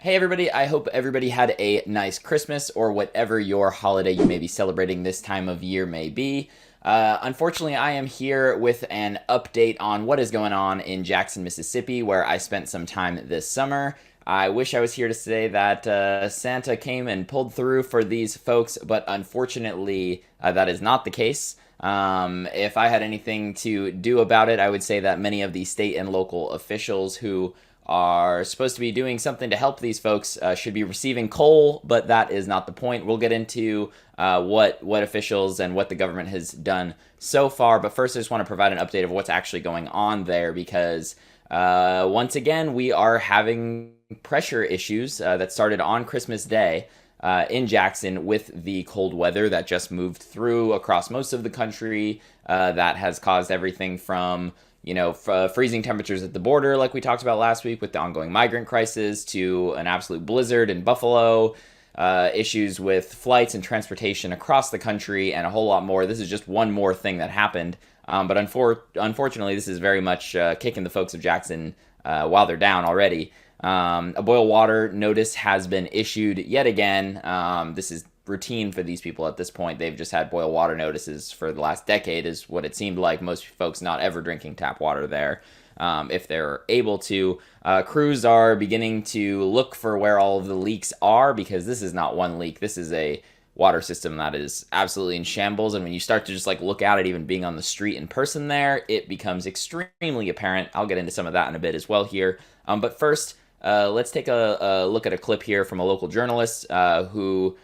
Hey everybody, I hope everybody had a nice Christmas or whatever your holiday you may be celebrating this time of year may be. Unfortunately, I am here with an update on what is going on in Jackson, Mississippi, where I spent some time this summer. I wish I was here to say that Santa came and pulled through for these folks, but unfortunately, that is not the case. If I had anything to do about it, I would say that many of the state and local officials who are supposed to be doing something to help these folks should be receiving coal, but that is not the point. We'll get into what officials and what the government has done so far, but first I just want to provide an update of what's actually going on there because once again we are having pressure issues that started on Christmas Day in Jackson with the cold weather that just moved through across most of the country that has caused everything from freezing temperatures at the border, like we talked about last week with the ongoing migrant crisis, to an absolute blizzard in Buffalo, issues with flights and transportation across the country, and a whole lot more. This is just one more thing that happened. But unfortunately, this is very much kicking the folks of Jackson while they're down already. A boil water notice has been issued yet again. This is routine for these people at this point. They've just had boil water notices for the last decade is what it seemed like. Most folks not ever drinking tap water there if they're able to. Crews are beginning to look for where all of the leaks are because this is not one leak. This is a water system that is absolutely in shambles, and when you start to just look at it, even being on the street in person there, it becomes extremely apparent. I'll get into some of that in a bit as well here. But first, let's take a look at a clip here from a local journalist who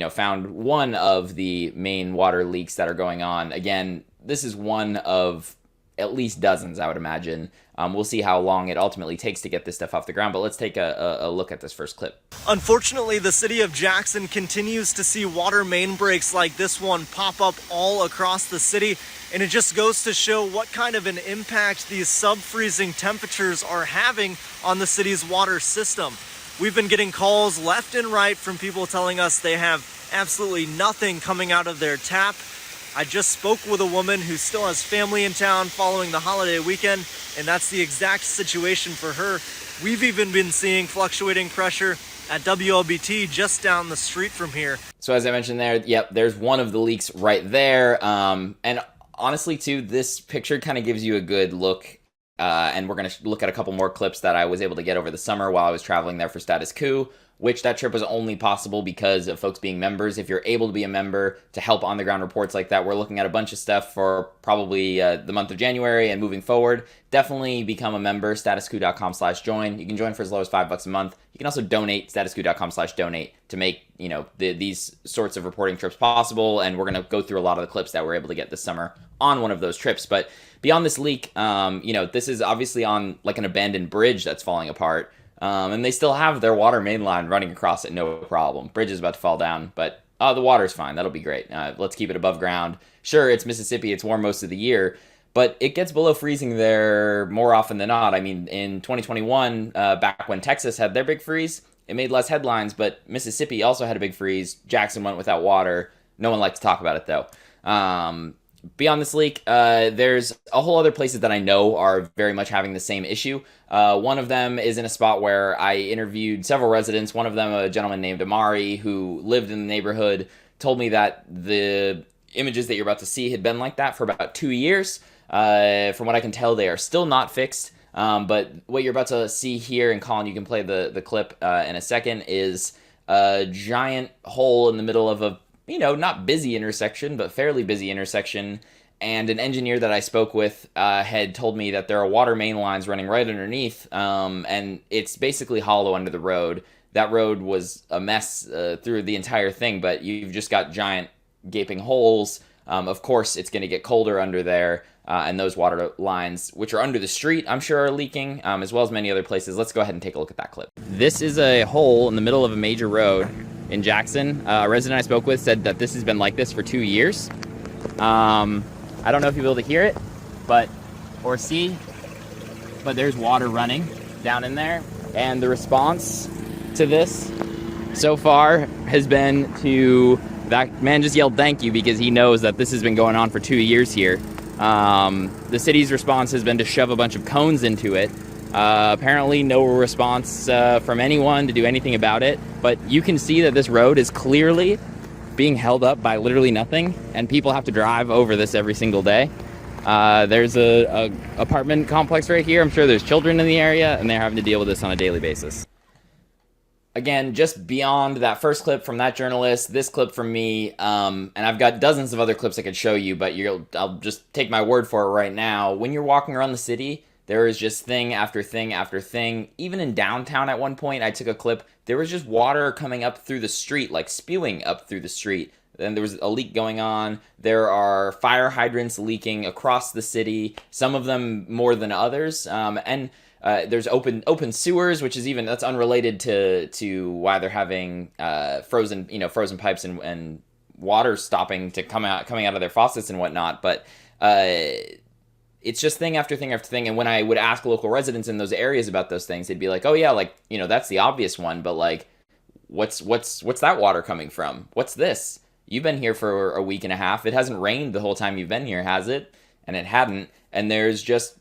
found one of the main water leaks that are going on. Again, this is one of at least dozens, I would imagine. We'll see how long it ultimately takes to get this stuff off the ground, but let's take a look at this first clip. Unfortunately, the city of Jackson continues to see water main breaks like this one pop up all across the city, and it just goes to show what kind of an impact these sub-freezing temperatures are having on the city's water system. We've been getting calls left and right from people telling us they have absolutely nothing coming out of their tap. I just spoke with a woman who still has family in town following the holiday weekend, and that's the exact situation for her. We've even been seeing fluctuating pressure at WLBT just down the street from here. So as I mentioned there, yep, there's one of the leaks right there. And honestly, too, this picture kind of gives you a good look. And we're going to look at a couple more clips that I was able to get over the summer while I was traveling there for Status Coup, which that trip was only possible because of folks being members. If you're able to be a member to help on-the-ground reports like that, we're looking at a bunch of stuff for probably the month of January and moving forward. Definitely become a member, statuscoup.com/join. You can join for as low as $5 a month. You can also donate, statuscoup.com/donate, to make these sorts of reporting trips possible, and we're going to go through a lot of the clips that we're able to get this summer on one of those trips. But beyond this leak, this is obviously on an abandoned bridge that's falling apart. And they still have their water main line running across it, no problem. Bridge is about to fall down, but the water's fine. That'll be great. Let's keep it above ground. Sure, it's Mississippi. It's warm most of the year, but it gets below freezing there more often than not. I mean, in 2021, back when Texas had their big freeze, it made less headlines, but Mississippi also had a big freeze. Jackson went without water. No one likes to talk about it, though. Beyond this leak, there's a whole other places that I know are very much having the same issue. One of them is in a spot where I interviewed several residents. One of them, a gentleman named Amari, who lived in the neighborhood, told me that the images that you're about to see had been like that for about 2 years. From what I can tell, they are still not fixed. But what you're about to see here, and Colin, you can play the clip in a second, is a giant hole in the middle of a not busy intersection, but fairly busy intersection. And an engineer that I spoke with had told me that there are water main lines running right underneath, and it's basically hollow under the road. That road was a mess through the entire thing, but you've just got giant gaping holes. Of course, it's going to get colder under there, and those water lines, which are under the street, I'm sure are leaking, as well as many other places. Let's go ahead and take a look at that clip. This is a hole in the middle of a major road in Jackson. A resident I spoke with said that this has been like this for 2 years. I don't know if you'll be able to hear it, or see, but there's water running down in there. And the response to this so far has been that man just yelled thank you because he knows that this has been going on for 2 years here. The city's response has been to shove a bunch of cones into it Apparently no response from anyone to do anything about it. But you can see that this road is clearly being held up by literally nothing, and people have to drive over this every single day. There's a apartment complex right here. I'm sure there's children in the area, and they're having to deal with this on a daily basis. Again, just beyond that first clip from that journalist, this clip from me, and I've got dozens of other clips I could show you, but I'll just take my word for it right now. When you're walking around the city, there is just thing after thing after thing. Even in downtown at one point, I took a clip, there was just water coming up through the street, like spewing up through the street. Then there was a leak going on. There are fire hydrants leaking across the city, some of them more than others. There's open sewers, which is that's unrelated to why they're having frozen pipes and water stopping to coming out of their faucets and whatnot. But it's just thing after thing after thing. And when I would ask local residents in those areas about those things, they'd be like, "Oh yeah, like that's the obvious one, but like, what's that water coming from? What's this? You've been here for a week and a half. It hasn't rained the whole time you've been here, has it?" And it hadn't. And there's just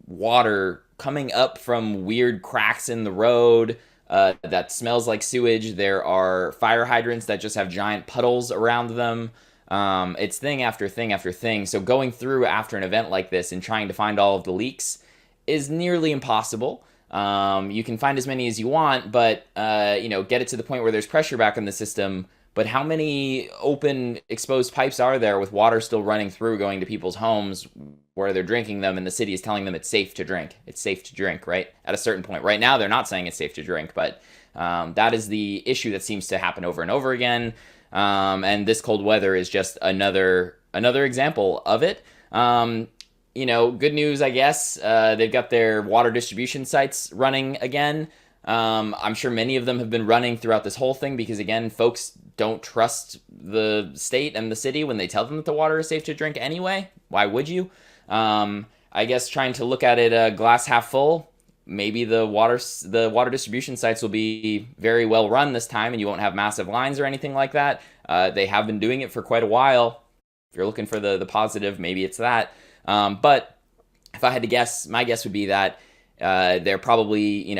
water coming up from weird cracks in the road that smells like sewage. There are fire hydrants that just have giant puddles around them. It's thing after thing after thing. So going through after an event like this and trying to find all of the leaks is nearly impossible. You can find as many as you want, but get it to the point where there's pressure back in the system. But how many open exposed pipes are there with water still running through, going to people's homes where they're drinking them, and the city is telling them it's safe to drink? It's safe to drink, right? At a certain point. Right now, they're not saying it's safe to drink, but that is the issue that seems to happen over and over again. And this cold weather is just another example of it. Good news, I guess. They've got their water distribution sites running again. I'm sure many of them have been running throughout this whole thing because, again, folks don't trust the state and the city when they tell them that the water is safe to drink anyway. Why would you? I guess trying to look at it glass half full, maybe the water distribution sites will be very well run this time and you won't have massive lines or anything like that. They have been doing it for quite a while. If you're looking for the positive, maybe it's that. But if I had to guess, my guess would be that they're probably,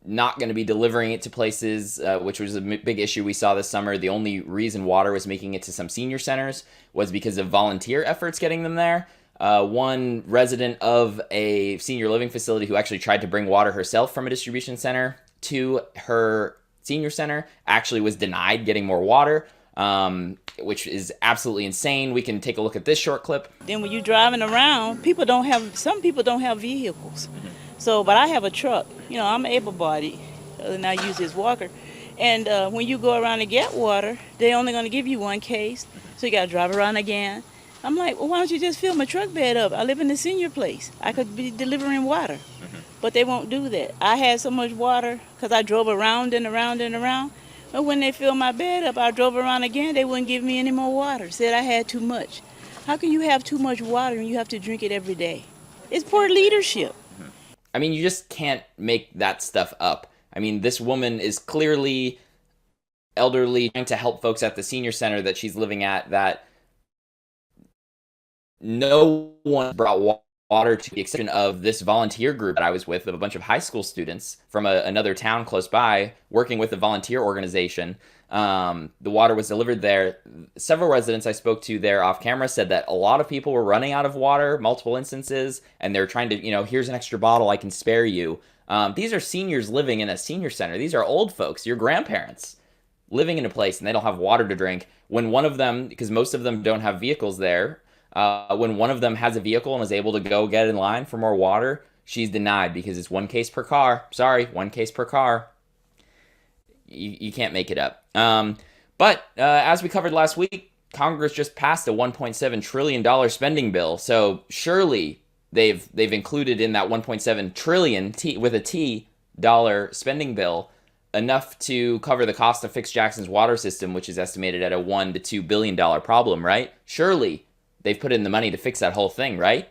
not going to be delivering it to places, which was a big issue we saw this summer. The only reason water was making it to some senior centers was because of volunteer efforts getting them there. One resident of a senior living facility who actually tried to bring water herself from a distribution center to her senior center actually was denied getting more water, which is absolutely insane. We can take a look at this short clip. Then when you're driving around, some people don't have vehicles. So, but I have a truck. I'm able-bodied, and I use this walker. And when you go around to get water, they're only going to give you one case. So you got to drive around again. I'm like, well, why don't you just fill my truck bed up? I live in a senior place. I could be delivering water. But they won't do that. I had so much water because I drove around and around and around. But when they filled my bed up, I drove around again. They wouldn't give me any more water. Said I had too much. How can you have too much water and you have to drink it every day? It's poor leadership. I mean, you just can't make that stuff up. I mean, this woman is clearly elderly, trying to help folks at the senior center that she's living at, that no one brought water, to the exception of this volunteer group that I was with, of a bunch of high school students from another town close by, working with a volunteer organization. The water was delivered there. Several residents I spoke to there off camera said that a lot of people were running out of water, multiple instances, and they're trying to, here's an extra bottle I can spare you. These are seniors living in a senior center. These are old folks, your grandparents, living in a place and they don't have water to drink. When one of them, because most of them don't have vehicles there, when one of them has a vehicle and is able to go get in line for more water, she's denied because it's one case per car. Sorry, one case per car. You can't make it up. But as we covered last week, Congress just passed a $1.7 trillion spending bill. So surely they've included in that $1.7 trillion with a T dollar spending bill enough to cover the cost to fix Jackson's water system, which is estimated at a $1 to $2 billion problem, right? Surely they've put in the money to fix that whole thing, right?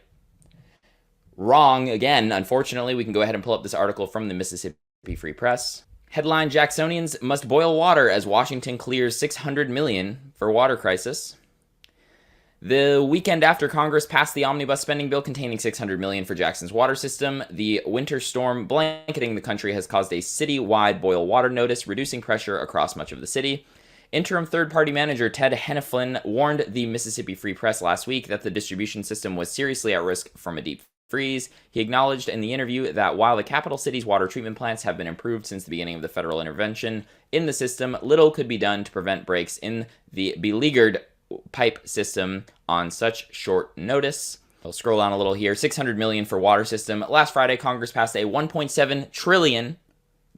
Wrong again. Unfortunately, we can go ahead and pull up this article from the Mississippi Free Press. Headline: Jacksonians must boil water as Washington clears $600 million for water crisis. The weekend after Congress passed the omnibus spending bill containing $600 million for Jackson's water system, the winter storm blanketing the country has caused a city-wide boil water notice, reducing pressure across much of the city. Interim third-party manager Ted Henneflin warned the Mississippi Free Press last week that the distribution system was seriously at risk from a deep freeze. He acknowledged in the interview that while the capital city's water treatment plants have been improved since the beginning of the federal intervention in the system, little could be done to prevent breaks in the beleaguered pipe system on such short notice. I'll scroll down a little here. $600 million for water system. Last Friday, Congress passed a $1.7 trillion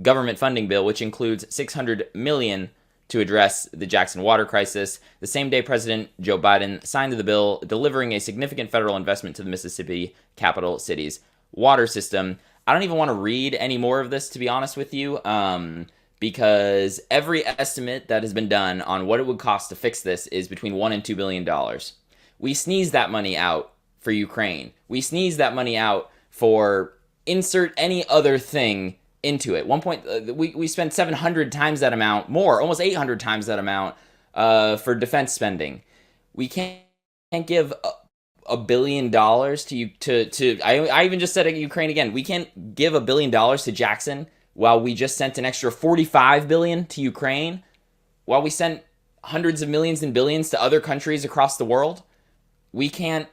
government funding bill, which includes $600 million to address the Jackson water crisis. The same day, President Joe Biden signed the bill, delivering a significant federal investment to the Mississippi capital city's water system. I don't even want to read any more of this, to be honest with you, because every estimate that has been done on what it would cost to fix this is between $1 and $2 billion. We sneeze that money out for Ukraine. We sneeze that money out for insert any other thing into it. We spent 700 times that amount, more, almost 800 times that amount for defense spending. We can't give $1 billion to I even just said it, Ukraine again. We can't give $1 billion to Jackson while we just sent an extra $45 billion to Ukraine, while we sent hundreds of millions and billions to other countries across the world. We can't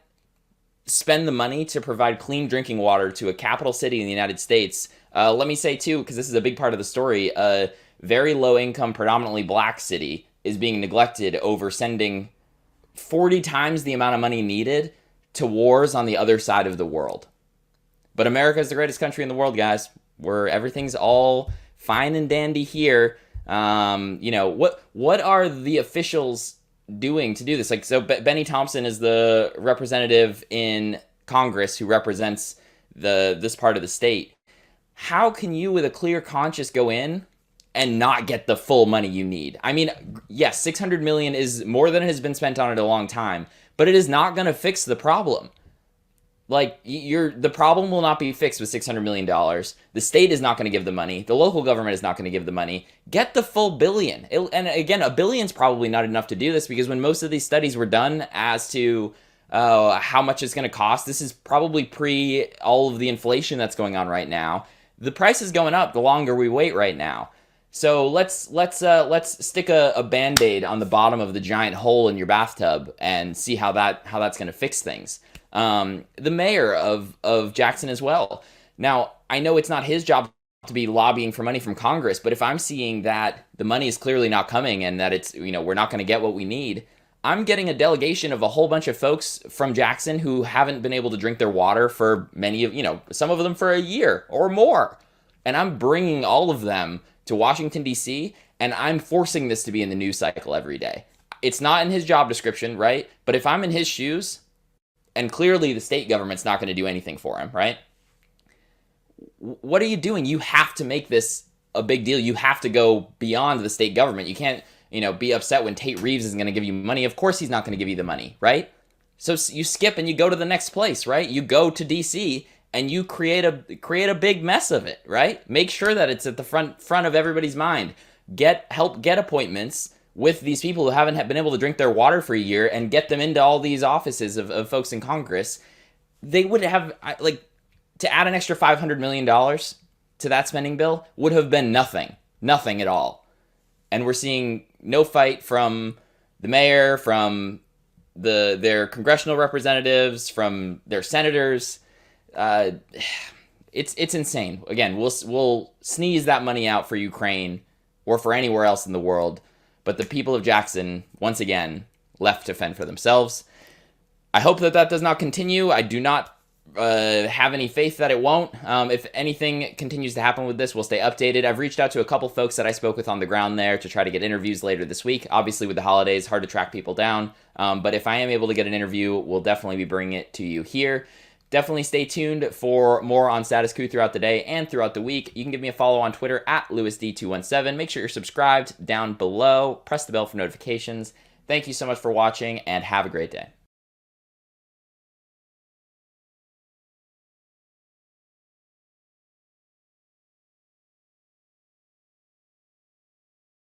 spend the money to provide clean drinking water to a capital city in the United States. Let me say, too, because this is a big part of the story, a very low-income, predominantly black city is being neglected over sending 40 times the amount of money needed to wars on the other side of the world. But America is the greatest country in the world, guys, where everything's all fine and dandy here. What are the officials doing to do this? Like, so Benny Thompson is the representative in Congress who represents this part of the state. How can you, with a clear conscience, go in and not get the full money you need? I mean, yes, $600 million is more than has been spent on it a long time, but it is not going to fix the problem. Like, the problem will not be fixed with $600 million. The state is not going to give the money. The local government is not going to give the money. Get the full billion. And again, $1 billion is probably not enough to do this, because when most of these studies were done as to how much it's going to cost, this is probably pre all of the inflation that's going on right now. The price is going up the longer we wait right now. So let's stick a Band-Aid on the bottom of the giant hole in your bathtub and see how that's going to fix things. The mayor of Jackson as well. Now, I know it's not his job to be lobbying for money from Congress, but if I'm seeing that the money is clearly not coming and that it's, we're not going to get what we need, I'm getting a delegation of a whole bunch of folks from Jackson who haven't been able to drink their water for some of them for a year or more. And I'm bringing all of them to Washington, D.C., and I'm forcing this to be in the news cycle every day. It's not in his job description, right? But if I'm in his shoes, and clearly the state government's not going to do anything for him, right? What are you doing? You have to make this a big deal. You have to go beyond the state government. You can't, be upset when Tate Reeves isn't going to give you money. Of course he's not going to give you the money, right? So you skip and you go to the next place, right? You go to D.C., and you create a big mess of it, right? Make sure that it's at the front of everybody's mind. Help get appointments with these people who haven't been able to drink their water for a year, and get them into all these offices of folks in Congress. They would have, to add an extra $500 million to that spending bill would have been nothing at all. And we're seeing no fight from the mayor, from their congressional representatives, from their senators. It's insane. Again, we'll sneeze that money out for Ukraine or for anywhere else in the world, but the people of Jackson, once again, left to fend for themselves. I hope that does not continue. I do not have any faith that it won't. If anything continues to happen with this, we'll stay updated. I've reached out to a couple folks that I spoke with on the ground there to try to get interviews later this week. Obviously, with the holidays, hard to track people down. But if I am able to get an interview, we'll definitely be bringing it to you here. Definitely stay tuned for more on Status Coup throughout the day and throughout the week. You can give me a follow on Twitter at LewisD217. Make sure you're subscribed down below. Press the bell for notifications. Thank you so much for watching, and have a great day.